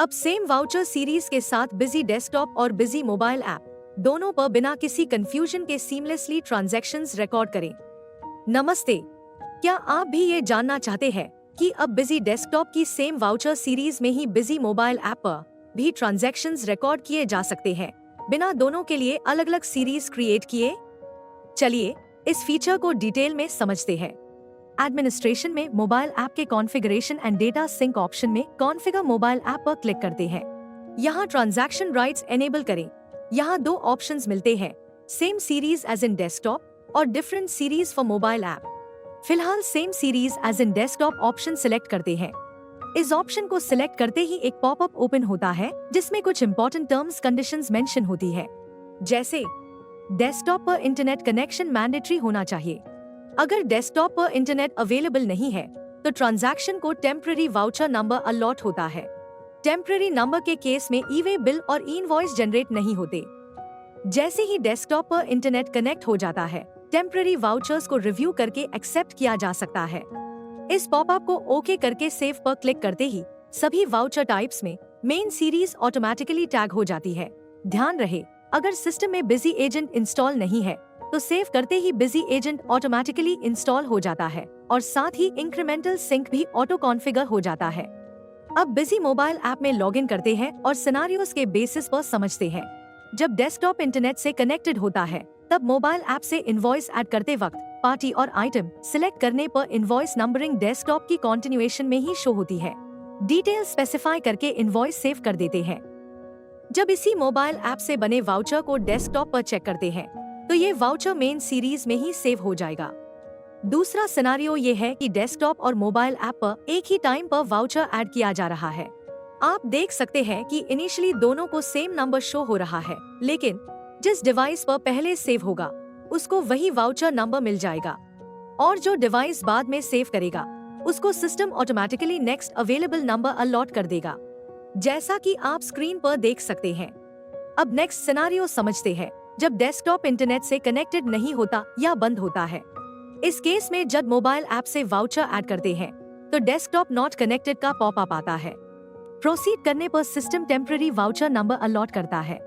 अब same voucher series के साथ बिजी डेस्कटॉप और बिजी मोबाइल ऐप दोनों पर बिना किसी कंफ्यूजन के सीमलेसली ट्रांजैक्शंस रिकॉर्ड करें। नमस्ते, क्या आप भी ये जानना चाहते हैं कि अब बिजी डेस्कटॉप की सेम वाउचर सीरीज में ही बिजी मोबाइल ऐप पर भी ट्रांजैक्शंस रिकॉर्ड किए जा सकते हैं बिना दोनों के लिए अलग अलग सीरीज क्रिएट किए? चलिए इस फीचर को डिटेल में समझते हैं। एडमिनिस्ट्रेशन में मोबाइल ऐप के configuration and data sync option में कॉन्फ़िगर मोबाइल ऐप पर क्लिक करते हैं। यहाँ ट्रांजैक्शन राइट्स एनेबल करें। यहाँ दो ऑप्शंस मिलते हैं, same series as in desktop और different series for mobile app. फिलहाल same series as in desktop option select करते हैं। इस ऑप्शन को सिलेक्ट करते ही एक पॉपअप ओपन होता है जिसमें कुछ इंपॉर्टेंट टर्म्स कंडीशंस मेंशन होती है, जैसे डेस्कटॉप पर इंटरनेट कनेक्शन मैंडेटरी होना चाहिए। अगर डेस्कटॉप पर इंटरनेट अवेलेबल नहीं है तो ट्रांजैक्शन को टेम्पररी वाउचर नंबर अलॉट होता है। टेम्पररी नंबर के केस में ई-वे बिल और इनवॉइस जनरेट नहीं होते। जैसे ही डेस्कटॉप पर इंटरनेट कनेक्ट हो जाता है, टेम्पररी वाउचर्स को रिव्यू करके एक्सेप्ट किया जा सकता है। इस पॉपअप को ओके करके सेव पर क्लिक करते ही सभी वाउचर टाइप्स में मेन सीरीज ऑटोमेटिकली टैग हो जाती है। ध्यान रहे, अगर सिस्टम में बिजी एजेंट इंस्टॉल नहीं है तो सेव करते ही बिजी एजेंट ऑटोमेटिकली इंस्टॉल हो जाता है और साथ ही इंक्रीमेंटल सिंक भी ऑटो कॉन्फ़िगर हो जाता है। अब बिजी मोबाइल ऐप में लॉगिन करते हैं और सिनेरियोस के बेसिस पर समझते हैं। जब डेस्कटॉप इंटरनेट से कनेक्टेड होता है तब मोबाइल ऐप से इनवॉइस ऐड करते वक्त पार्टी और आइटम सिलेक्ट करने पर इनवॉइस नंबरिंग डेस्कटॉप की कंटिन्यूएशन में ही शो होती है। डिटेल स्पेसिफाई करके इनवॉइस सेव कर देते हैं। जब इसी मोबाइल ऐप से बने वाउचर को डेस्कटॉप पर चेक करते हैं तो ये वाउचर मेन सीरीज में ही सेव हो जाएगा। दूसरा सिनेरियो ये है कि डेस्कटॉप और मोबाइल ऐप पर एक ही टाइम पर वाउचर ऐड किया जा रहा है। आप देख सकते हैं कि इनिशियली दोनों को सेम नंबर शो हो रहा है, लेकिन जिस डिवाइस पर पहले सेव होगा उसको वही वाउचर नंबर मिल जाएगा और जो डिवाइस बाद में सेव करेगा उसको system automatically next available number allot कर देगा, जैसा कि आप स्क्रीन पर देख सकते हैं। अब नेक्स्ट सिनेरियो समझते हैं, जब डेस्कटॉप इंटरनेट से कनेक्टेड नहीं होता या बंद होता है। इस केस में जब मोबाइल ऐप से वाउचर ऐड करते हैं तो डेस्कटॉप नॉट कनेक्टेड का पॉपअप आता है। प्रोसीड करने पर system temporary voucher number allot करता है।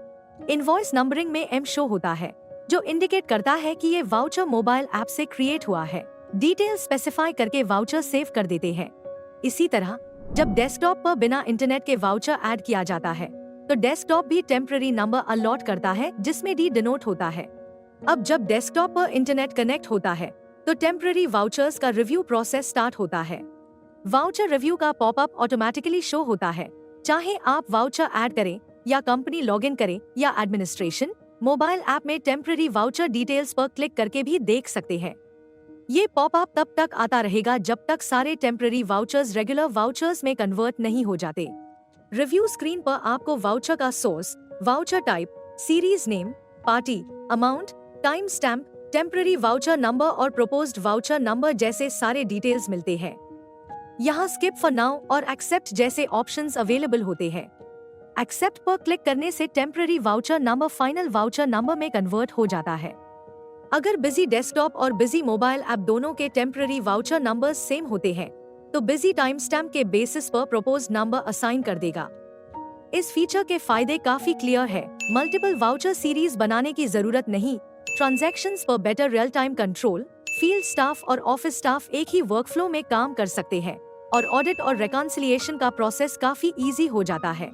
इनवॉइस नंबरिंग में एम शो होता है जो इंडिकेट करता है कि ये वाउचर मोबाइल ऐप से क्रिएट हुआ है। डिटेल स्पेसिफाई करके वाउचर सेव कर देते हैं। इसी तरह जब डेस्कटॉप पर बिना इंटरनेट के वाउचर ऐड किया जाता है तो डेस्कटॉप भी टेम्पररी नंबर अलॉट करता है जिसमें डी डिनोट होता है। अब जब डेस्कटॉप पर इंटरनेट कनेक्ट होता है तो टेम्पररी वाउचर्स का रिव्यू प्रोसेस स्टार्ट होता है। वाउचर रिव्यू का पॉपअप ऑटोमेटिकली शो होता है, चाहे आप वाउचर ऐड करें या कंपनी लॉगिन करें या एडमिनिस्ट्रेशन मोबाइल ऐप में टेम्पररी वाउचर डिटेल्स पर क्लिक करके भी देख सकते हैं। ये पॉपअप तब तक आता रहेगा जब तक सारे टेम्पररी वाउचर्स रेगुलर वाउचर्स में कन्वर्ट नहीं हो जाते। रिव्यू स्क्रीन पर आपको वाउचर का source, voucher type, series name, party, amount, time stamp, temporary voucher number और प्रोपोज्ड वाउचर नंबर जैसे सारे डिटेल्स मिलते हैं। यहाँ स्किप फॉर नाउ और एक्सेप्ट जैसे ऑप्शंस अवेलेबल होते हैं। एक्सेप्ट पर क्लिक करने से temporary voucher number final voucher number में कन्वर्ट हो जाता है। अगर बिजी डेस्कटॉप और बिजी मोबाइल ऐप दोनों के टेम्पररी वाउचर नंबर्स सेम होते हैं तो बिजी टाइम स्टैम्प के बेसिस पर प्रोपोज्ड नंबर असाइन कर देगा। इस फीचर के फायदे काफी क्लियर है। मल्टीपल वाउचर सीरीज बनाने की जरूरत नहीं, ट्रांजैक्शंस पर better real time control, field staff और ऑफिस स्टाफ एक ही वर्कफ्लो में काम कर सकते हैं और ऑडिट और रिकॉन्सिलिएशन का प्रोसेस काफी इजी हो जाता है।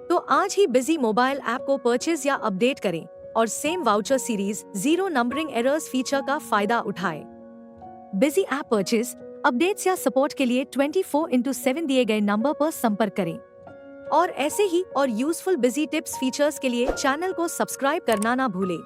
तो आज ही बिजी मोबाइल ऐप को परचेज या अपडेट करें और same voucher series zero numbering errors feature का फायदा उठाएं। बिजी ऐप परचेज, अपडेट्स या सपोर्ट के लिए 24/7 दिए गए नंबर पर संपर्क करें और ऐसे ही और यूजफुल बिजी टिप्स फीचर्स के लिए चैनल को सब्सक्राइब करना ना भूलें।